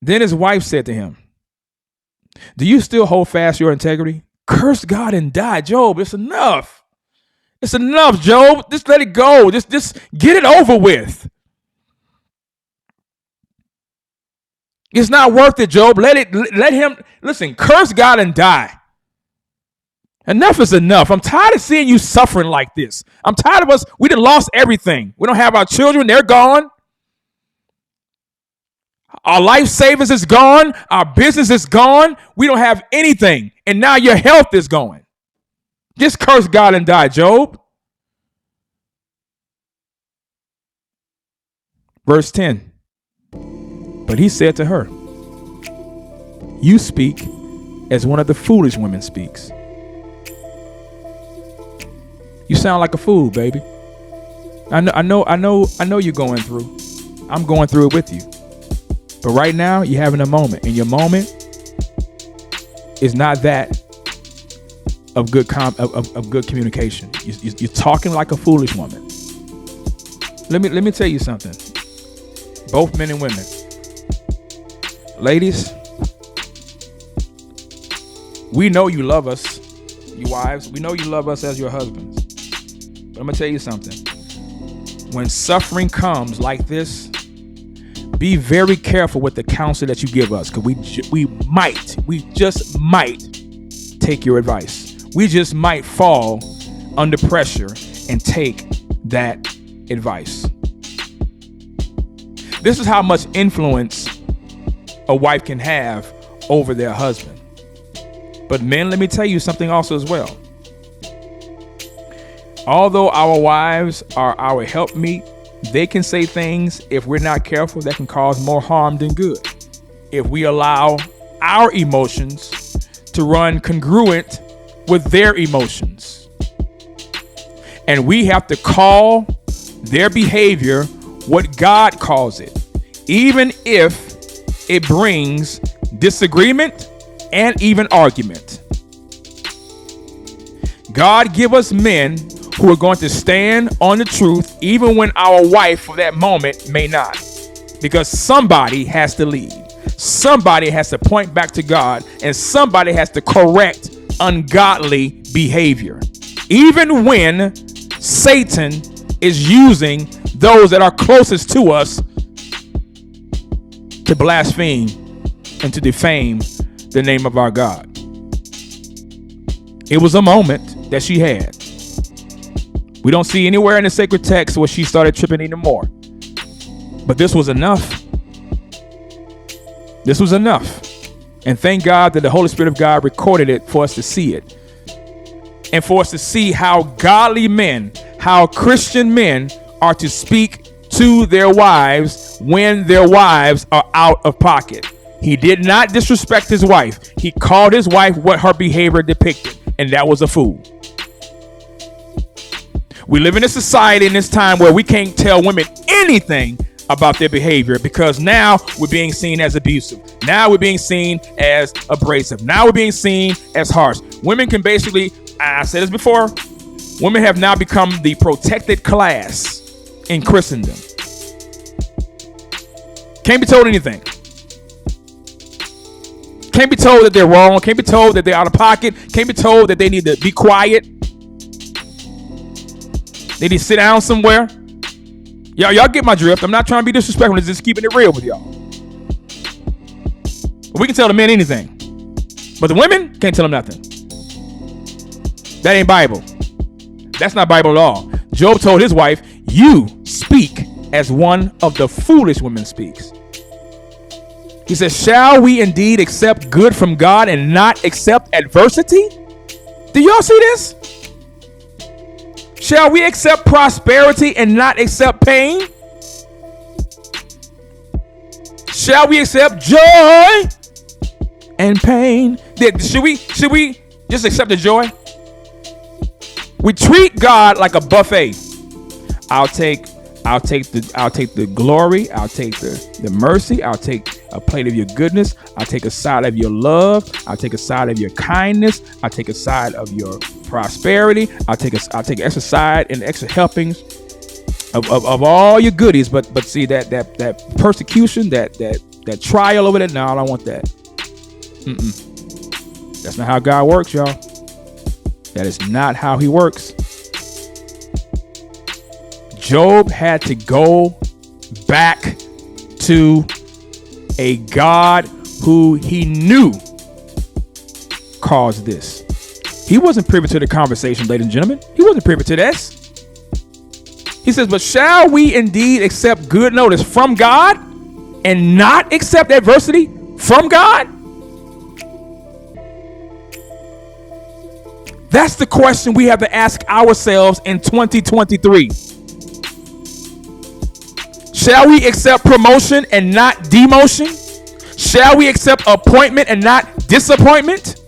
Then his wife said to him, do you still hold fast your integrity? Curse God and die. Job, it's enough. It's enough, Job. Just let it go. Just get it over with. It's not worth it, Job. Let him, listen, curse God and die. Enough is enough. I'm tired of seeing you suffering like this. I'm tired of us. We done lost everything. We don't have our children. They're gone. Our life savings is gone. Our business is gone. We don't have anything. And now your health is going. Just curse God and die, Job. Verse 10. But he said to her, you speak as one of the foolish women speaks. You sound like a fool, baby. I know you're going through. I'm going through it with you. But right now, you're having a moment, and your moment is not that of good communication. You're talking like a foolish woman. Let me tell you something. Both men and women, ladies, we know you love us, you wives. We know you love us as your husbands. But I'm gonna tell you something. When suffering comes like this, be very careful with the counsel that you give us, because we just might take your advice. We just might fall under pressure and take that advice. This is how much influence a wife can have over their husband. But men, let me tell you something also as well. Although our wives are our helpmeet, they can say things, if we're not careful, that can cause more harm than good. If we allow our emotions to run congruent with their emotions. And we have to call their behavior what God calls it, even if it brings disagreement and even argument. God give us men who are going to stand on the truth, even when our wife for that moment may not. Because somebody has to lead. Somebody has to point back to God, and somebody has to correct ungodly behavior. Even when Satan is using those that are closest to us to blaspheme and to defame the name of our God. It was a moment that she had. We don't see anywhere in the sacred text where she started tripping anymore. But this was enough. This was enough. And thank God that the Holy Spirit of God recorded it for us to see it. And for us to see how godly men, how Christian men are to speak to their wives when their wives are out of pocket. He did not disrespect his wife. He called his wife what her behavior depicted, and that was a fool. We live in a society in this time where we can't tell women anything about their behavior, because now we're being seen as abusive. Now we're being seen as abrasive. Now we're being seen as harsh. Women can basically, I said this before, women have now become the protected class in Christendom. Can't be told anything. Can't be told that they're wrong. Can't be told that they're out of pocket. Can't be told that they need to be quiet. They need to sit down somewhere. Y'all get my drift. I'm not trying to be disrespectful. I'm just keeping it real with y'all. But we can tell the men anything, but the women can't tell them nothing. That ain't Bible. That's not Bible at all. Job told his wife, you speak as one of the foolish women speaks. He says, shall we indeed accept good from God and not accept adversity? Do y'all see this? Shall we accept prosperity and not accept pain? Shall we accept joy and pain? Should we just accept the joy? We treat God like a buffet. I'll take the glory. I'll take the mercy. I'll take a plate of your goodness. I'll take a side of your love. I'll take a side of your kindness. I'll take a side of your prosperity. I'll take extra side and extra helpings of all your goodies. But see that persecution, that that trial over there. No, I don't want that. That's not how God works, y'all. That is not how he works. Job had to go back to a God who he knew caused this. He wasn't privy to the conversation, ladies and gentlemen. He wasn't privy to this. He says, but shall we indeed accept good notice from God and not accept adversity from God? That's the question we have to ask ourselves in 2023. Shall we accept promotion and not demotion? Shall we accept appointment and not disappointment?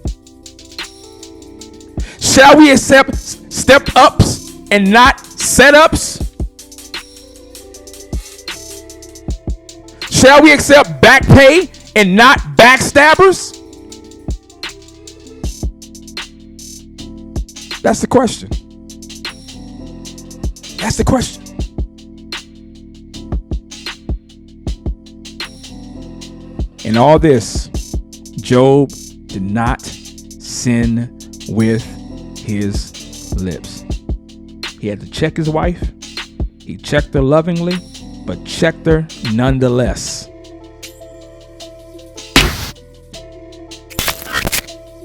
Shall we accept step ups and not setups? Shall we accept back pay and not backstabbers? That's the question. That's the question. In all this, Job did not sin with his lips. He had to check his wife. He checked her lovingly, but checked her nonetheless.